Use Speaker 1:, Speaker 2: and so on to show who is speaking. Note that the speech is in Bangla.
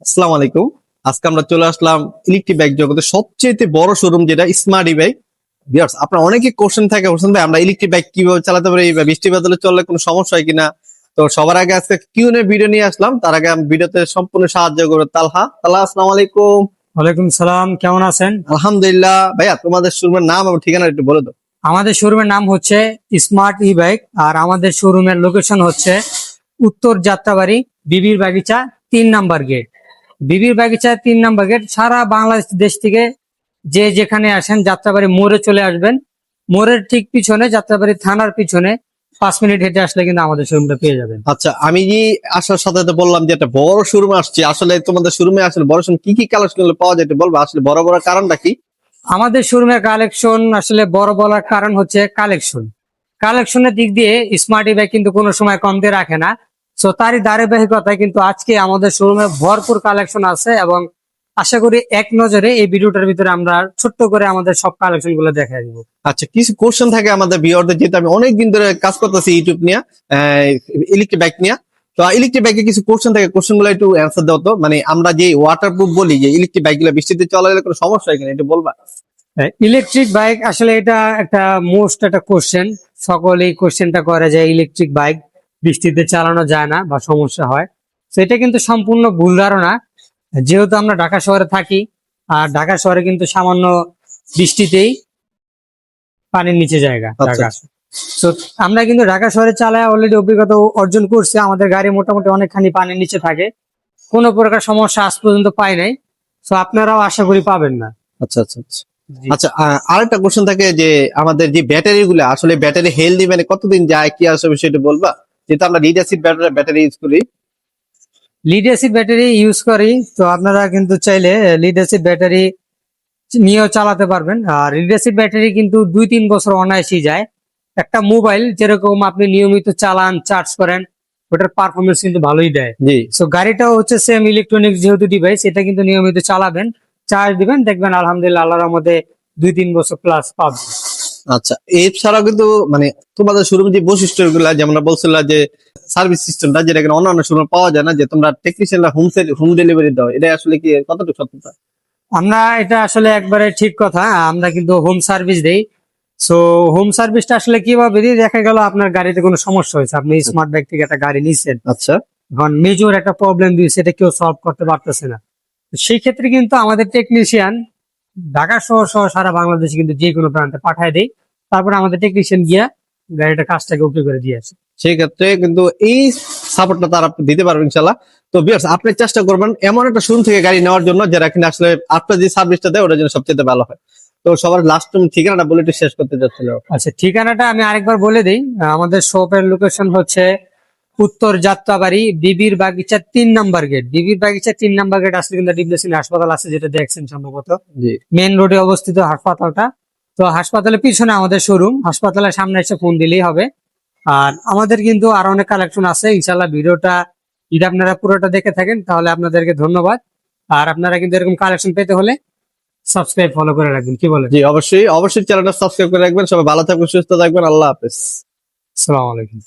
Speaker 1: আসসালামু আলাইকুম। আজকে আমরা চলে আসলাম ইলেকট্রিক বাইক জগতের সবচেয়ে বড় শোরুম, যেটা স্মার্ট ই বাইক। ভিউয়ার্স, আপনার অনেকে কোশ্চেন থাকে, হোসেন ভাই আমরা ইলেকট্রিক বাইক কিভাবে চালাতে পারি বা বৃষ্টি বাদলে চললে কোনো সমস্যা হয় কিনা। তো সবার আগে আজকে কিউএনএ ভিডিও নিয়ে আসলাম। তার আগে আমি ভিডিওতে সম্পূর্ণ সাহায্য করবো তালহা, আসসালামু আলাইকুম।
Speaker 2: ওয়ালাইকুম সালাম, কেমন আছেন?
Speaker 1: আলহামদুলিল্লাহ। ভাইয়া, তোমাদের শোরুমের নাম এবং ঠিকানা একটু বলে দাও।
Speaker 2: আমাদের শোরুমের নাম হচ্ছে স্মার্ট ই বাইক, আর আমাদের শোরুমের লোকেশন হচ্ছে উত্তর যাত্রাবাড়ি, বিবির বাগিচা 3 নাম্বার গেট। বিবির বাগিচা 3 নাম্বার গেট। সারা বাংলাদেশ দেশ থেকে যে যেখানে আসেন যাত্রাবাড়ি মোড়ে চলে আসবেন। মোড়ের ঠিক পিছনে, যাত্রাবাড়ি থানার পিছনে 5 মিনিট হেঁটে আসলে কিন্তু আমাদের শোরুমটা পেয়ে যাবেন।
Speaker 1: আচ্ছা, আমি যে আসার সাথে সাথে বললাম যে একটা বড় শোরুম আসছে, আসলে তোমাদের শোরুমে আসলে বড় শোরুম কি কি কালেকশন পাওয়া যায় একটু বলবো, আসলে বড় বড় কারণটা কি?
Speaker 2: আমাদের শোরুমের কালেকশন আসলে বড় বলার কারণ হচ্ছে কালেকশনের দিক দিয়ে স্মার্ট ই বাইক কিন্তু কোনো সময় কম দিয়ে রাখে না। তো তারই ধারাবাহিকতায় কিন্তু আজকে আমাদের শোরুমে ভরপুর কালেকশন আছে, এবং আশা করি এক নজরে এই ভিডিওটার ভিতরে আমরা ছোট্ট করে আমাদের সব কালেকশন গুলো দেখাই দিব।
Speaker 1: আচ্ছা, কিছু কোশ্চেন থাকে আমাদের ভিউয়ারদের, যেহেতু আমি অনেকদিন ধরে কাজ করতেছি ইউটিউব নিয়ে, ইলেকট্রিক বাইক নিয়ে। তো ইলেকট্রিক বাইকে কিছু কোশ্চেন থাকে, কোশ্চেন গুলো একটু অ্যান্সার দাও তো। মানে আমরা যে ওয়াটারপ্রুফ বলি, যে ইলেকট্রিক বাইক গুলো বৃষ্টিতে চলালে কোনো সমস্যা হয় কিনা একটু বলবা।
Speaker 2: ইলেকট্রিক বাইক আসলে এটা একটা মোস্ট একটা কোশ্চেন, সকলেই কোশ্চেনটা করে যে ইলেকট্রিক বাইক বৃষ্টিতে চালানো যায় না বা সমস্যা হয়। তো এটা কিন্তু সম্পূর্ণ ভুল ধারণা। যেহেতু আমরা ঢাকা শহরে থাকি, আর ঢাকা শহরে কিন্তু সামান্য বৃষ্টিতেই পানির নিচে জায়গা
Speaker 1: আচ্ছা,
Speaker 2: ঢাকা। তো আমরা কিন্তু ঢাকা শহরে চালায় অলরেডি অভিজ্ঞতা অর্জন করছি। আমাদের গাড়ি মোটামুটি অনেকখানি পানির নিচে থাকে, কোনো প্রকার সমস্যা আজ পর্যন্ত পাই নাই। তো আপনারাও আশা করি পাবেন না।
Speaker 1: আচ্ছা, আচ্ছা, আচ্ছা। আচ্ছা, আরেকটা কোশ্চেন থাকে যে আমাদের যে ব্যাটারি গুলো, আসলে ব্যাটারি হেলদি মানে কতদিন যায় কি আসলে বিষয়টা বলবা, যেহেতু আমরা লিড অ্যাসিড ব্যাটারি ইউজ করি।
Speaker 2: লিড অ্যাসিড ব্যাটারি ইউজ করি, তো আপনারা কিন্তু চাইলে লিড অ্যাসিড ব্যাটারি নিয়েও চালাতে পারবেন। আর লিড অ্যাসিড ব্যাটারি কিন্তু 2-3 বছর অনায়াসই যায়। একটা মোবাইল যেরকম আপনি নিয়মিত চালান, চার্জ করেন, ওটার পারফরমেন্স কিন্তু ভালোই দেয়।
Speaker 1: জি।
Speaker 2: সো গাড়িটাও হচ্ছে সেম ইলেকট্রনিক্স যেহেতু ডিভাইস, এটা কিন্তু নিয়মিত চালাবেন, চার্জ দিবেন, দেখবেন আলহামদুলিল্লাহ আল্লাহর মধ্যে 2-3 বছর প্লাস পাবেন।
Speaker 1: আচ্ছা, এছাড়াও কিন্তু মানে তোমাদের শোরুম যে বৈশিষ্ট্য গুলা, যেমন বলছিল যে সার্ভিস সিস্টেমটা, যেটা কিনা অন্যান্য শোরুমে পাওয়া যায় না, যে তোমরা টেকনিশিয়ানরা হোম ডেলিভারি দাও, এটা আসলে কি কতটুকু সত্যতা?
Speaker 2: আমরা এটা আসলে একবারে ঠিক কথা, আমরা কিন্তু হোম সার্ভিস দেই। সো হোম সার্ভিসটা আসলে কিভাবে দিই, দেখা গেল আপনার গাড়িতে কোনো সমস্যা হয়েছে, আপনি স্মার্ট ব্যাগ থেকে একটা গাড়ি নিচ্ছেন,
Speaker 1: আচ্ছা,
Speaker 2: এখন মেজর একটা প্রবলেম দিয়েছে, এটা কেউ সলভ করতে পারতেছে না। তো সেই ক্ষেত্রে কিন্তু আমাদের টেকনিশিয়ান ঢাকা শহর সহ সারা বাংলাদেশে কিন্তু যে কোনো প্রান্তে পাঠায় দেয়। তারপর আমাদের টেকনিশিয়ান গিয়া গাড়িটা কাজটাকে ওকে করে দিয়ে আসে।
Speaker 1: সেই ক্ষেত্রে কিন্তু এই সাপোর্টটা তারা দিতে পারবে ইনশাল্লাহ। তো ভিউয়ার্স, আপনি চেষ্টা করবেন এমন একটা শোরুম থেকে গাড়ি নেওয়ার জন্য, যেটা কিনা আসলে আপনার যে সার্ভিসটা দেয় ওটার জন্য সবচেয়ে ভালো হয়। তো সবার লাস্ট তুমি ঠিকানাটা বলে একটু শেষ করতে চাচ্ছিল।
Speaker 2: আচ্ছা, ঠিকানাটা আমি আরেকবার বলে দিই। আমাদের শপের লোকেশন হচ্ছে উত্তর যাত্রাবাড়ি, বিবির বাগিচা 3 নাম্বার গেট। বিবির বাগিচা 3 নাম্বার গেট আসলে কিন্তু ডিপ্লেসিং হাসপাতাল আছে, যেটা দেখছেন সম্ভবত
Speaker 1: জি।
Speaker 2: মেন রোডে অবস্থিত হাসপাতালটা। তো হাসপাতালের পিছনে আমাদের শোরুম, হাসপাতালের সামনে এসে ফোন দিলেই হবে। আর আমাদের কিন্তু আরো অনেক কালেকশন আছে, ইনশাল্লাহ ভিডিওটা যদি আপনারা পুরোটা দেখে থাকেন তাহলে আপনাদেরকে ধন্যবাদ। আর আপনারা কিন্তু এরকম কালেকশন পেতে হলে সাবস্ক্রাইব ফলো করে রাখবেন, কি বলেন?
Speaker 1: জি, অবশ্যই অবশ্যই চ্যানেলটা সাবস্ক্রাইব করে রাখবেন। সবাই ভালো থাকবেন, সুস্থ থাকবেন। আল্লাহ হাফেজ।
Speaker 2: আসসালামু আলাইকুম।